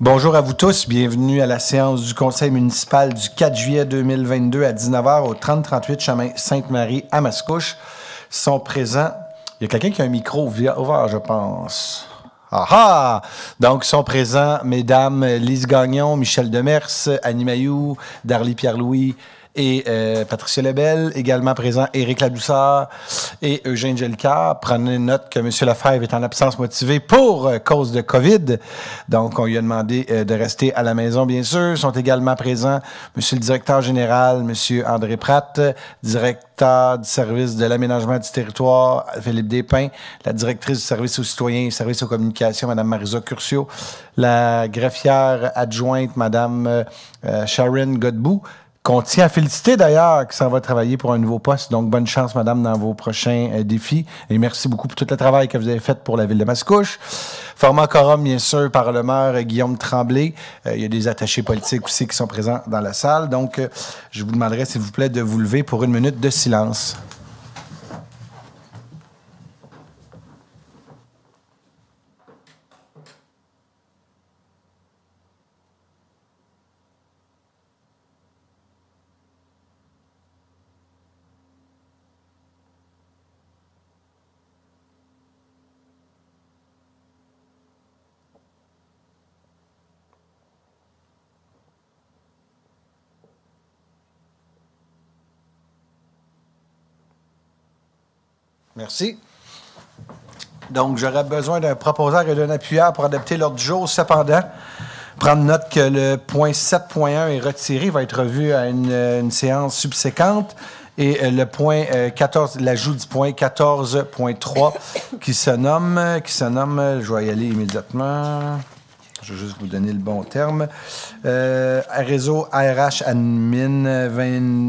Bonjour à vous tous. Bienvenue à la séance du Conseil municipal du 4 juillet 2022 à 19h au 3038 chemin Sainte-Marie à Mascouche. Sont présents. Il y a quelqu'un qui a un micro ouvert, je pense. Ah! Donc, sont présents Mesdames Lise Gagnon, Michel Demers, Annie Mailloux, Darly Pierre-Louis et Patricia Lebel. Également présent Éric Ladouceur et Eugène Gellicard. Prenez note que M. Lefebvre est en absence motivée pour cause de COVID. Donc, on lui a demandé de rester à la maison, bien sûr. Sont également présents M. le directeur général, M. André Pratt, directeur du service de l'aménagement du territoire, Philippe Despins, la directrice du service aux citoyens et service aux communications, Mme Marisa Curcio, la greffière adjointe, Mme Sharon Godbout, qu'on tient à féliciter d'ailleurs, qui s'en va travailler pour un nouveau poste. Donc, bonne chance, madame, dans vos prochains défis. Et merci beaucoup pour tout le travail que vous avez fait pour la ville de Mascouche. Format quorum, bien sûr, par le maire Guillaume Tremblay. Il y a des attachés politiques aussi qui sont présents dans la salle. Donc, je vous demanderai, s'il vous plaît, de vous lever pour une minute de silence. Merci. Donc, j'aurais besoin d'un proposeur et d'un appuyeur pour adopter l'ordre du jour. Cependant, prendre note que le point 7.1 est retiré, il va être revu à une séance subséquente. Et le point 14, l'ajout du point 14.3 qui se nomme, je vais y aller immédiatement. Je vais juste vous donner le bon terme. Réseau ARH Admin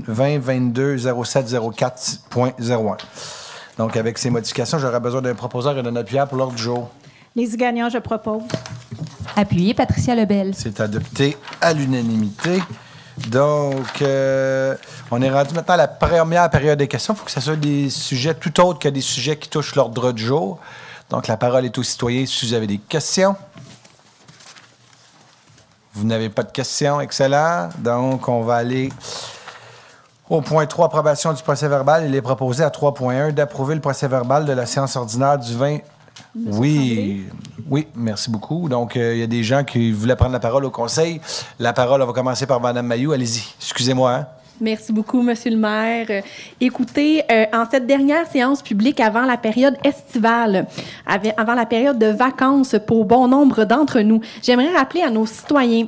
2022-0704.01. Donc, avec ces modifications, j'aurais besoin d'un proposeur et d'un appuyeur pour l'ordre du jour. Lise Gagnon, je propose. Appuyé, Patricia Lebel. C'est adopté à l'unanimité. Donc, on est rendu maintenant à la première période des questions. Il faut que ce soit des sujets tout autres que des sujets qui touchent l'ordre du jour. Donc, la parole est aux citoyens si vous avez des questions. Vous n'avez pas de questions. Excellent. Donc, on va aller au point 3, approbation du procès-verbal. Il est proposé à 3.1 d'approuver le procès-verbal de la séance ordinaire du 20... Oui, merci beaucoup. Donc, il y a des gens qui voulaient prendre la parole au conseil. La parole, on va commencer par Mme Mailloux. Allez-y. Excusez-moi. Hein? Merci beaucoup, Monsieur le maire. Écoutez, en cette dernière séance publique avant la période estivale, avant la période de vacances pour bon nombre d'entre nous, j'aimerais rappeler à nos citoyens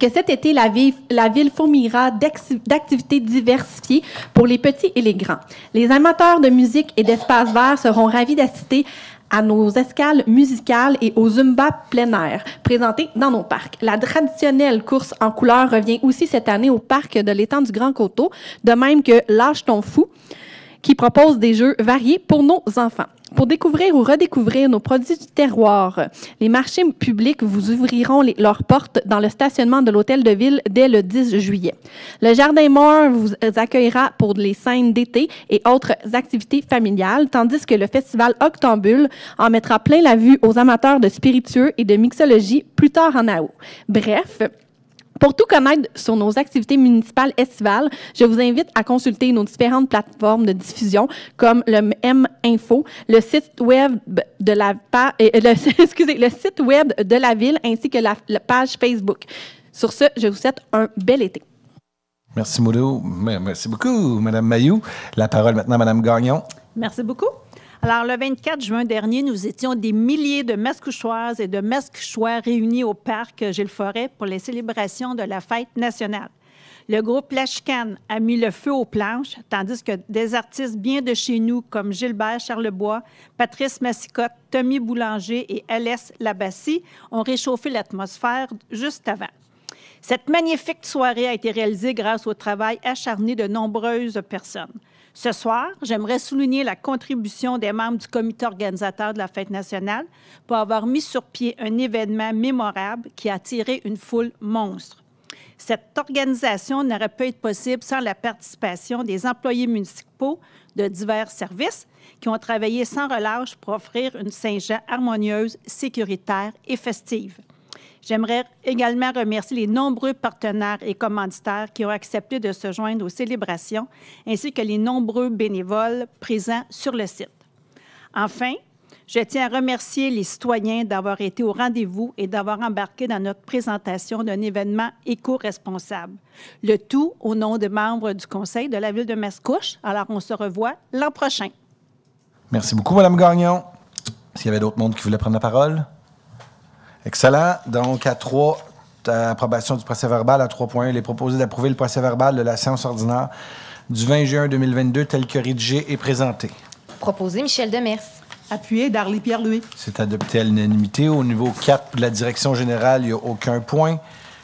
que cet été, la ville fourmillera d'activités diversifiées pour les petits et les grands. Les amateurs de musique et d'espaces verts seront ravis d'assister à nos escales musicales et au Zumba plein air présentés dans nos parcs. La traditionnelle course en couleur revient aussi cette année au parc de l'étang du Grand Coteau, de même que Lâche ton fou, qui propose des jeux variés pour nos enfants. Pour découvrir ou redécouvrir nos produits du terroir, les marchés publics vous ouvriront leurs portes dans le stationnement de l'Hôtel de Ville dès le 10 juillet. Le Jardin Mort vous accueillera pour les scènes d'été et autres activités familiales, tandis que le festival Octambule en mettra plein la vue aux amateurs de spiritueux et de mixologie plus tard en août. Bref, pour tout connaître sur nos activités municipales estivales, je vous invite à consulter nos différentes plateformes de diffusion comme le M-Info, le site web de la le site web de la ville ainsi que la page Facebook. Sur ce, je vous souhaite un bel été. Merci, Merci beaucoup, Mme Mailloux. La parole maintenant à Mme Gagnon. Merci beaucoup. Alors, le 24 juin dernier, nous étions des milliers de Mascouchoises et de Mascouchois réunis au parc Gilles-Forêt pour les célébrations de la fête nationale. Le groupe La Chicane a mis le feu aux planches, tandis que des artistes bien de chez nous comme Gilbert Charlebois, Patrice Massicotte, Tommy Boulanger et Alès Labassie ont réchauffé l'atmosphère juste avant. Cette magnifique soirée a été réalisée grâce au travail acharné de nombreuses personnes. Ce soir, j'aimerais souligner la contribution des membres du comité organisateur de la Fête nationale pour avoir mis sur pied un événement mémorable qui a attiré une foule monstre. Cette organisation n'aurait pas été possible sans la participation des employés municipaux de divers services qui ont travaillé sans relâche pour offrir une Saint-Jean harmonieuse, sécuritaire et festive. J'aimerais également remercier les nombreux partenaires et commanditaires qui ont accepté de se joindre aux célébrations, ainsi que les nombreux bénévoles présents sur le site. Enfin, je tiens à remercier les citoyens d'avoir été au rendez-vous et d'avoir embarqué dans notre présentation d'un événement éco-responsable. Le tout au nom des membres du Conseil de la Ville de Mascouche. Alors, on se revoit l'an prochain. Merci beaucoup, Mme Gagnon. Est-ce qu'il y avait d'autres mondes qui voulaient prendre la parole? Excellent. Donc, à 3, approbation du procès-verbal. À 3.1, il est proposé d'approuver le procès-verbal de la séance ordinaire du 20 juin 2022 tel que rédigé et présenté. Proposé Michel Demers. Appuyé Darly Pierre-Louis. C'est adopté à l'unanimité. Au niveau 4 de la direction générale, il n'y a aucun point.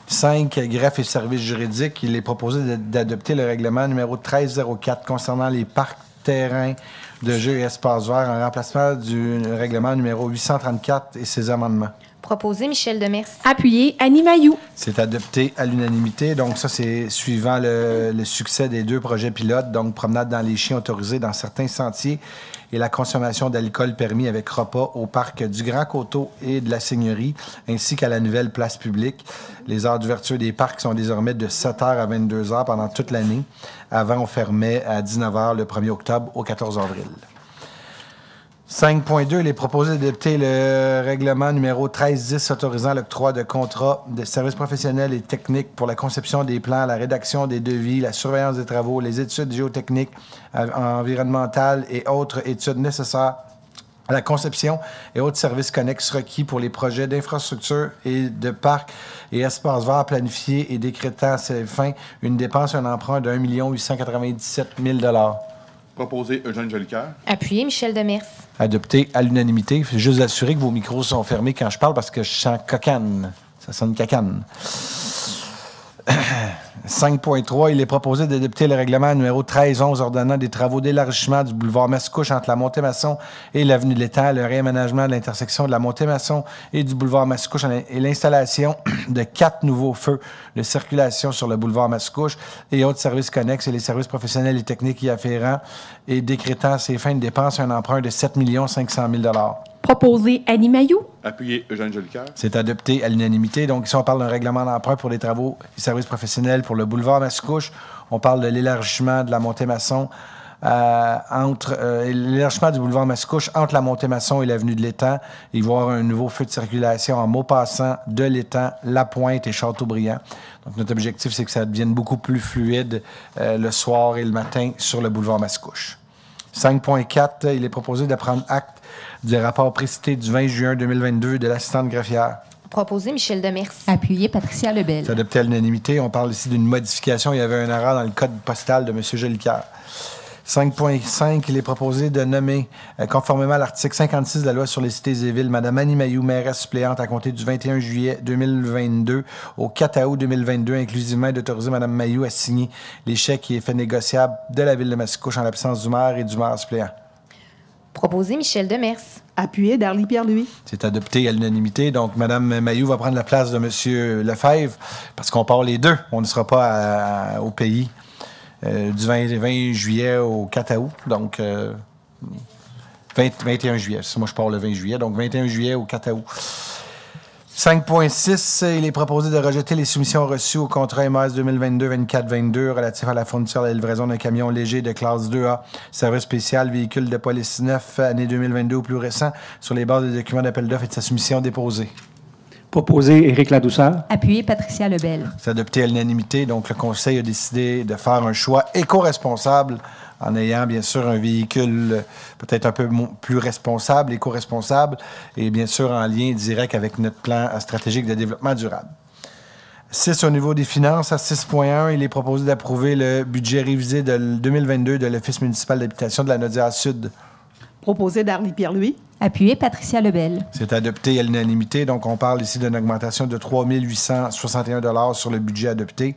5, greffe et services juridiques. Il est proposé d'adopter le règlement numéro 1304 concernant les parcs, terrains de jeux et espaces verts en remplacement du règlement numéro 834 et ses amendements. Proposé Michel Demers. Appuyé Annie Mailloux. C'est adopté à l'unanimité. Donc, ça, c'est suivant le succès des 2 projets pilotes, donc promenade dans les chiens autorisés dans certains sentiers et la consommation d'alcool permis avec repas au parc du Grand Coteau et de la Seigneurie, ainsi qu'à la nouvelle place publique. Les heures d'ouverture des parcs sont désormais de 7h à 22h pendant toute l'année. Avant, on fermait à 19h le 1er octobre au 14 avril. 5.2, il est proposé d'adopter le règlement numéro 1310 autorisant l'octroi de contrats de services professionnels et techniques pour la conception des plans, la rédaction des devis, la surveillance des travaux, les études géotechniques, environnementales et autres études nécessaires à la conception et autres services connexes requis pour les projets d'infrastructure et de parcs et espaces verts planifiés et décrétant à ces fins une dépense, un emprunt de 1 897 000 $. Proposé Eugène Jolicoeur. Appuyé Michel Demers. Adopté à l'unanimité. Il faut juste assurer que vos micros sont fermés quand je parle parce que je sens cocane. Ça sonne cacane. 5.3, il est proposé d'adopter le règlement numéro 1311 ordonnant des travaux d'élargissement du boulevard Mascouche entre la Montée-Masson et l'avenue de l'Étang, le réaménagement de l'intersection de la Montée-Masson et du boulevard Mascouche et l'installation de 4 nouveaux feux de circulation sur le boulevard Mascouche et autres services connexes et les services professionnels et techniques y afférents et décrétant à ces fins de dépenses un emprunt de 7 500 000 $. Proposé Annie Mailloux. Appuyé Eugène Jolicoeur. C'est adopté à l'unanimité. Donc, ici, on parle d'un règlement d'emprunt pour les travaux et services professionnels pour le boulevard Mascouche. On parle de l'élargissement de la Montée-Masson l'élargissement du boulevard Mascouche entre la Montée-Masson et l'avenue de l'Étang. Il va y avoir un nouveau feu de circulation en Maupassant, de l'Étang, La Pointe et Châteaubriand. Donc, notre objectif, c'est que ça devienne beaucoup plus fluide le soir et le matin sur le boulevard Mascouche. 5.4, il est proposé de prendre acte du rapport précité du 20 juin 2022 de l'assistante greffière. Proposé Michel Demers. Appuyé Patricia Lebel. C'est adopté à l'unanimité. On parle ici d'une modification. Il y avait une erreur dans le code postal de M. Jolicoeur. 5.5, il est proposé de nommer, conformément à l'article 56 de la loi sur les cités et villes, Mme Annie Mailloux, mairesse suppléante à compter du 21 juillet 2022 au 4 août 2022, inclusivement d'autoriser Mme Mailloux à signer les chèques et effets négociables de la ville de Mascouche en l'absence du maire et du maire suppléant. Proposé Michel Demers. Appuyé Darly Pierre-Louis. C'est adopté à l'unanimité. Donc, Mme Mailloux va prendre la place de M. Lefebvre parce qu'on part les deux. On ne sera pas au pays. Du 20 juillet au 4 août, donc 21 juillet. Moi, je pars le 20 juillet, donc 21 juillet au 4 août. 5.6, il est proposé de rejeter les soumissions reçues au contrat MS 2022-24-22 relatif à la fourniture et la livraison d'un camion léger de classe 2A, service spécial, véhicule de police 9, année 2022 ou plus récent, sur les bases des documents d'appel d'offres et de sa soumission déposée. Proposé Éric Ladouceur. Appuyé Patricia Lebel. C'est adopté à l'unanimité. Donc, le Conseil a décidé de faire un choix éco-responsable en ayant, bien sûr, un véhicule peut-être un peu plus responsable, éco-responsable, et bien sûr en lien direct avec notre plan stratégique de développement durable. 6, au niveau des finances, à 6.1, il est proposé d'approuver le budget révisé de 2022 de l'Office municipal d'habitation de la Naudière-Sud. Proposé Darly Pierre-Louis. Appuyé Patricia Lebel. C'est adopté à l'unanimité. Donc, on parle ici d'une augmentation de 3 861 $ sur le budget adopté.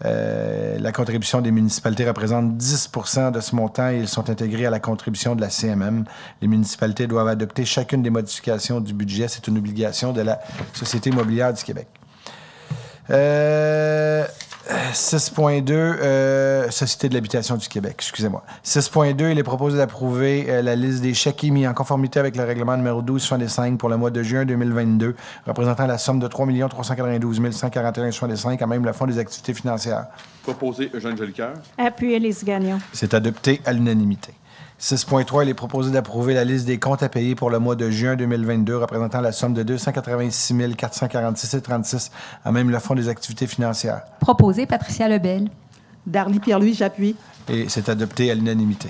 La contribution des municipalités représente 10 % de ce montant et ils sont intégrés à la contribution de la CMM. Les municipalités doivent adopter chacune des modifications du budget. C'est une obligation de la Société immobilière du Québec. 6.2, Société de l'habitation du Québec, excusez-moi. 6.2, il est proposé d'approuver la liste des chèques émis en conformité avec le règlement numéro 1265 pour le mois de juin 2022, représentant la somme de 3 392 141,65 à même le Fonds des activités financières. Proposé Eugène Jolicoeur. Appuyé Lise Gagnon. C'est adopté à l'unanimité. 6.3, il est proposé d'approuver la liste des comptes à payer pour le mois de juin 2022, représentant la somme de 286 446,36 à même le Fonds des activités financières. Proposé Patricia Lebel. Darlie Pierre-Louis, j'appuie. Et c'est adopté à l'unanimité.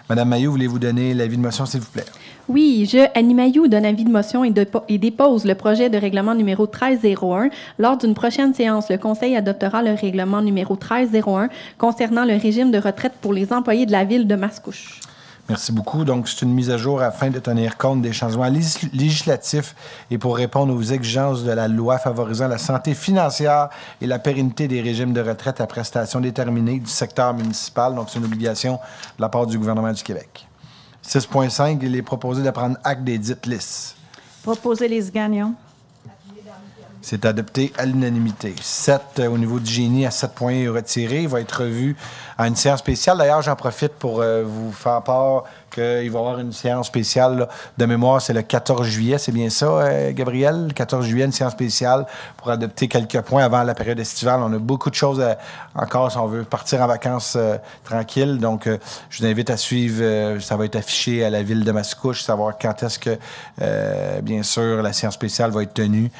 Madame Mailloux, voulez-vous donner l'avis de motion, s'il vous plaît? Oui, Annie Mailloux donne avis de motion et dépose le projet de règlement numéro 1301. Lors d'une prochaine séance, le Conseil adoptera le règlement numéro 1301 concernant le régime de retraite pour les employés de la ville de Mascouche. Merci beaucoup. Donc, c'est une mise à jour afin de tenir compte des changements législatifs et pour répondre aux exigences de la loi favorisant la santé financière et la pérennité des régimes de retraite à prestations déterminées du secteur municipal. Donc, c'est une obligation de la part du gouvernement du Québec. 6.5, il est proposé de prendre acte des dites listes. Proposé Lise Gagnon. C'est adopté à l'unanimité. 7, au niveau du génie, à 7 points retiré. Il va être revu à une séance spéciale. D'ailleurs, j'en profite pour vous faire part qu'il va y avoir une séance spéciale là, de mémoire. C'est le 14 juillet, c'est bien ça, Gabriel? Le 14 juillet, une séance spéciale pour adopter quelques points avant la période estivale. On a beaucoup de choses encore si on veut partir en vacances tranquille. Donc, je vous invite à suivre. Ça va être affiché à la ville de Mascouche, savoir quand est-ce que, bien sûr, la séance spéciale va être tenue.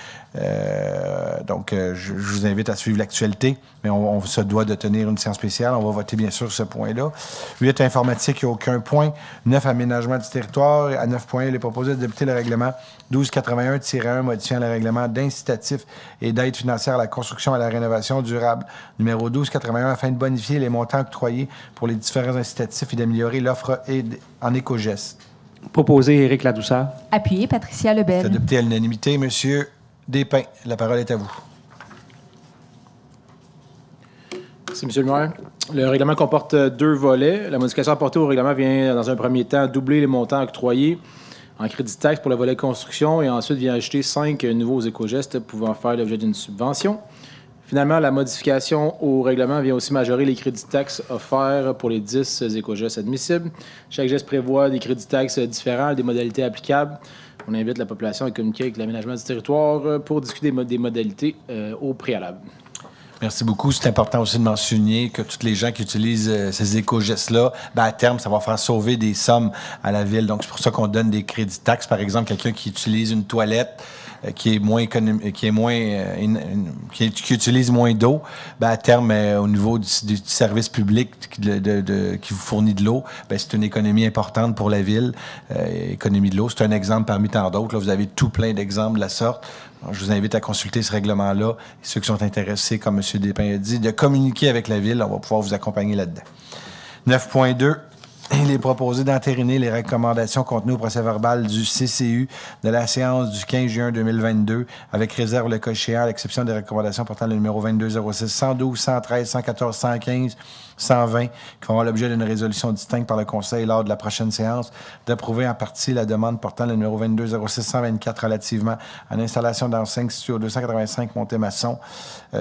Donc, je vous invite à suivre l'actualité, mais on se doit de tenir une séance spéciale. On va voter, bien sûr, ce point-là. 8, informatique, il n'y a aucun point. 9, aménagement du territoire. À 9 points, il est proposé d'adopter le règlement 1281-1 modifiant le règlement d'incitatif et d'aide financière à la construction et à la rénovation durable numéro 1281 afin de bonifier les montants octroyés pour les différents incitatifs et d'améliorer l'offre en éco-gestes. Proposé Éric Ladouceur. Appuyé Patricia Lebel. C'est adopté à l'unanimité. Monsieur Despins, la parole est à vous. Merci, M. le maire. Le règlement comporte 2 volets. La modification apportée au règlement vient, dans un premier temps, doubler les montants octroyés en crédit de taxe pour le volet construction et ensuite vient ajouter 5 nouveaux éco-gestes pouvant faire l'objet d'une subvention. Finalement, la modification au règlement vient aussi majorer les crédits de taxes offerts pour les 10 éco-gestes admissibles. Chaque geste prévoit des crédits de taxes différents, des modalités applicables. On invite la population à communiquer avec l'aménagement du territoire pour discuter des modalités au préalable. Merci beaucoup. C'est important aussi de mentionner que tous les gens qui utilisent ces éco-gestes-là, à terme, ça va faire sauver des sommes à la ville. Donc, c'est pour ça qu'on donne des crédits de taxes. Par exemple, quelqu'un qui utilise une toilette qui utilise moins d'eau, à terme, au niveau du service public qui vous fournit de l'eau, c'est une économie importante pour la ville. Économie de l'eau, c'est un exemple parmi tant d'autres. Là, vous avez tout plein d'exemples de la sorte. Alors, je vous invite à consulter ce règlement-là. Et ceux qui sont intéressés, comme M. Despins a dit, de communiquer avec la ville. On va pouvoir vous accompagner là-dedans. 9.2. Il est proposé d'entériner les recommandations contenues au procès-verbal du CCU de la séance du 15 juin 2022, avec réserve le cas échéant, à l'exception des recommandations portant le numéro 2206, 112, 113, 114, 115, 120, qui feront l'objet d'une résolution distincte par le Conseil lors de la prochaine séance, d'approuver en partie la demande portant le numéro 2206, 124 relativement à l'installation d'enseignes situées au 285 Montémasson.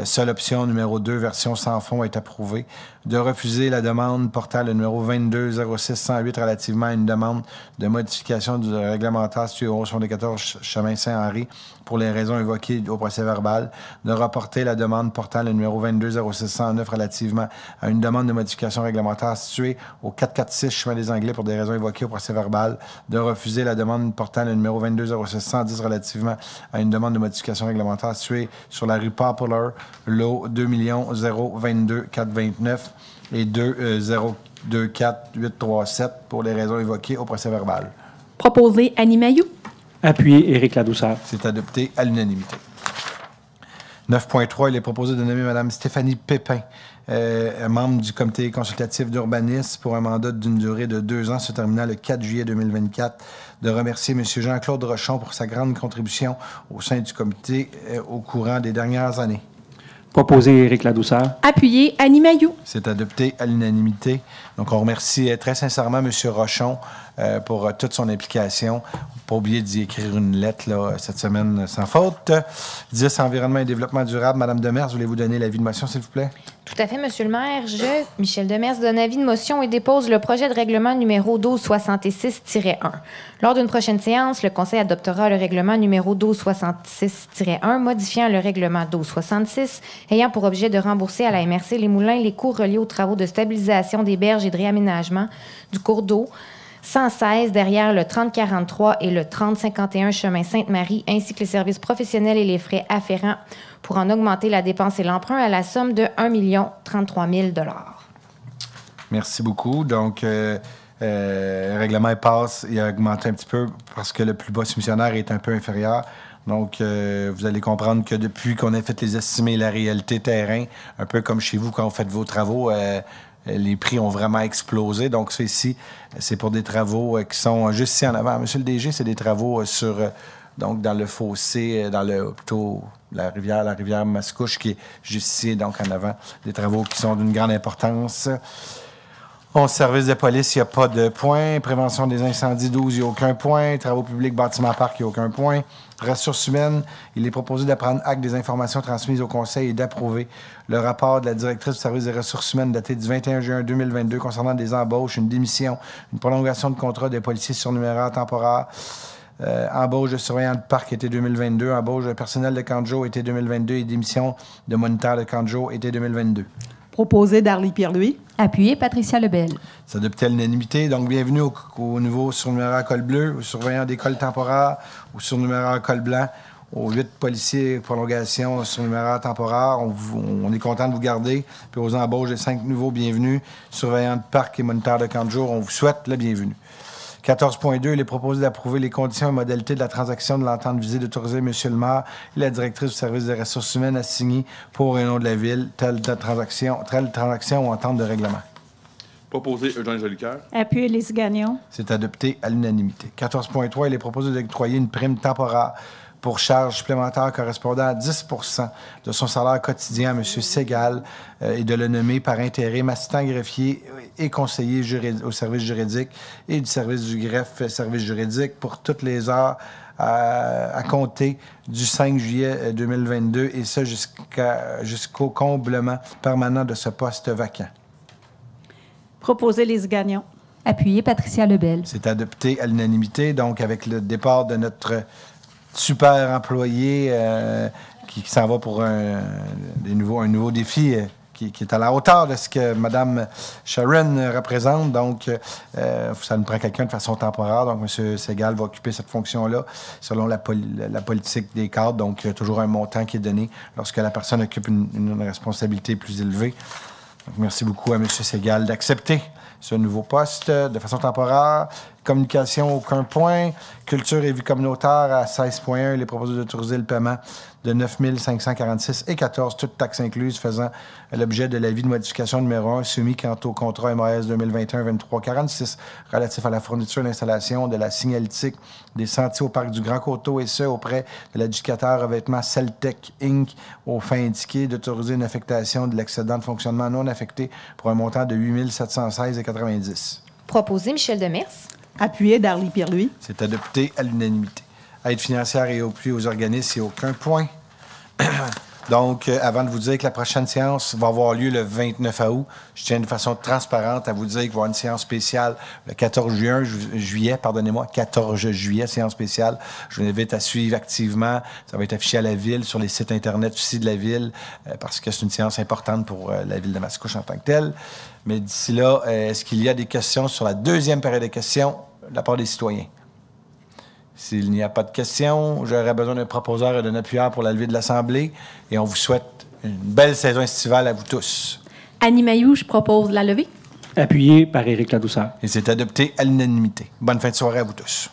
Seule option numéro 2, version sans fond, est approuvée. De refuser la demande portant le numéro 2206, 108 relativement à une demande de modification du réglementaire situé au 74 chemin Saint-Henri pour les raisons évoquées au procès-verbal. De reporter la demande portant le numéro 2206, 109 relativement à une demande de modification réglementaire située au 446 chemin des Anglais pour des raisons évoquées au procès-verbal. De refuser la demande portant le numéro 2206, 110 relativement à une demande de modification réglementaire située sur la rue Poplar, lot 2 022 429 et 2024837 pour les raisons évoquées au procès-verbal. Proposé Annie Mailloux. Appuyé Éric Ladouceur. C'est adopté à l'unanimité. 9.3, il est proposé de nommer Mme Stéphanie Pépin, membre du comité consultatif d'urbanisme pour un mandat d'une durée de 2 ans se terminant le 4 juillet 2024. De remercier M. Jean-Claude Rochon pour sa grande contribution au sein du comité au courant des dernières années. Proposé Éric Ladouceur. Appuyé Annie Mailloux. C'est adopté à l'unanimité. Donc, on remercie très sincèrement M. Rochon pour toute son implication. Pas oublier d'y écrire une lettre là, cette semaine sans faute. 10, Environnement et développement durable. Madame Demers, voulez-vous donner l'avis de motion, s'il vous plaît? Tout à fait, Monsieur le maire. Michel Demers, donne avis de motion et dépose le projet de règlement numéro 1266-1. Lors d'une prochaine séance, le Conseil adoptera le règlement numéro 1266-1, modifiant le règlement 1266, ayant pour objet de rembourser à la MRC Les Moulins les coûts reliés aux travaux de stabilisation des berges et de réaménagement du cours d'eau 116 derrière le 3043 et le 3051 chemin Sainte-Marie, ainsi que les services professionnels et les frais afférents pour en augmenter la dépense et l'emprunt à la somme de 1 033 000 $. Merci beaucoup. Donc, le règlement passe et a augmenté un petit peu parce que le plus bas soumissionnaire est un peu inférieur. Donc, vous allez comprendre que depuis qu'on a fait les estimés et la réalité terrain, un peu comme chez vous quand vous faites vos travaux, les prix ont vraiment explosé. Donc, ça ici, c'est pour des travaux qui sont juste ici en avant. Monsieur le DG, c'est des travaux donc dans le fossé, plutôt la rivière Mascouche, qui est juste ici, donc en avant. Des travaux qui sont d'une grande importance. 11 services de police, il n'y a pas de point. Prévention des incendies, 12, il n'y a aucun point. Travaux publics, bâtiments, parcs, il n'y a aucun point. Ressources humaines, il est proposé de prendre acte des informations transmises au Conseil et d'approuver le rapport de la directrice du service des ressources humaines daté du 21 juin 2022 concernant des embauches, une démission, une prolongation de contrat des policiers surnuméraires temporaires, embauche de surveillants de parc été 2022, embauche de personnel de camp de jour été 2022 et démission de moniteurs de camp de jour été 2022. Proposé Darlie Pierre-Louis. Appuyé Patricia Lebel. C'est adopté à l'unanimité. Donc, bienvenue au nouveau surnuméraire col bleu, aux surveillants d'école temporaire, au surnuméraire col blanc, aux 8 policiers prolongation surnuméraire temporaire. On est content de vous garder. Puis aux embauches des 5 nouveaux, bienvenus. Surveillants de parc et moniteurs de camp de jour, on vous souhaite la bienvenue. 14.2, il est proposé d'approuver les conditions et modalités de la transaction de l'entente visée d'autoriser M. le maire et la directrice du service des ressources humaines à signer pour et au nom de la ville telle transaction ou entente de règlement. Proposé Eugène Jolicoeur. Appuyé Lise Gagnon. C'est adopté à l'unanimité. 14.3, il est proposé d'octroyer une prime temporaire pour charges supplémentaires correspondant à 10 % de son salaire quotidien à M. Segal et de le nommer par intérim assistant greffier et conseiller au service juridique et du service du greffe service juridique pour toutes les heures à compter du 5 juillet 2022 et ça jusqu'au comblement permanent de ce poste vacant. Proposé Lise Gagnon. Appuyé Patricia Lebel. C'est adopté à l'unanimité, donc avec le départ de notre super employé qui s'en va pour un nouveau défi qui est à la hauteur de ce que Mme Sharon représente. Donc, ça nous prend quelqu'un de façon temporaire. Donc, M. Segal va occuper cette fonction-là selon la politique des cadres. Donc, il y a toujours un montant qui est donné lorsque la personne occupe une responsabilité plus élevée. Donc, merci beaucoup à M. Segal d'accepter ce nouveau poste de façon temporaire. Communication, aucun point. Culture et vie communautaire à 16.1. Il est proposé d'autoriser le paiement de 9 546,14 toutes taxes incluses, faisant l'objet de l'avis de modification numéro 1 soumis quant au contrat MAS 2021-2346 relatif à la fourniture et l'installation de la signalétique des sentiers au parc du Grand Coteau et ce, auprès de l'éducateur revêtement Celtec Inc. aux fins indiquées d'autoriser une affectation de l'excédent de fonctionnement non affecté pour un montant de 8 716,90. Proposé Michel Demers. Appuyé Darlie Pierre-Louis. C'est adopté à l'unanimité. Aide financière et appui aux organismes, il n'y a aucun point. Donc, avant de vous dire que la prochaine séance va avoir lieu le 29 août, je tiens de façon transparente à vous dire qu'il va y avoir une séance spéciale le 14 juillet, 14 juillet, séance spéciale. Je vous invite à suivre activement. Ça va être affiché à la Ville, sur les sites Internet aussi de la Ville, parce que c'est une séance importante pour la Ville de Mascouche en tant que telle. Mais d'ici là, est-ce qu'il y a des questions sur la deuxième période de questions de la part des citoyens? S'il n'y a pas de questions, j'aurai besoin d'un proposeur et d'un appuyeur pour la levée de l'Assemblée. Et on vous souhaite une belle saison estivale à vous tous. Annie Mailloux, je propose la levée. Appuyé par Éric Ladouceur. Et c'est adopté à l'unanimité. Bonne fin de soirée à vous tous.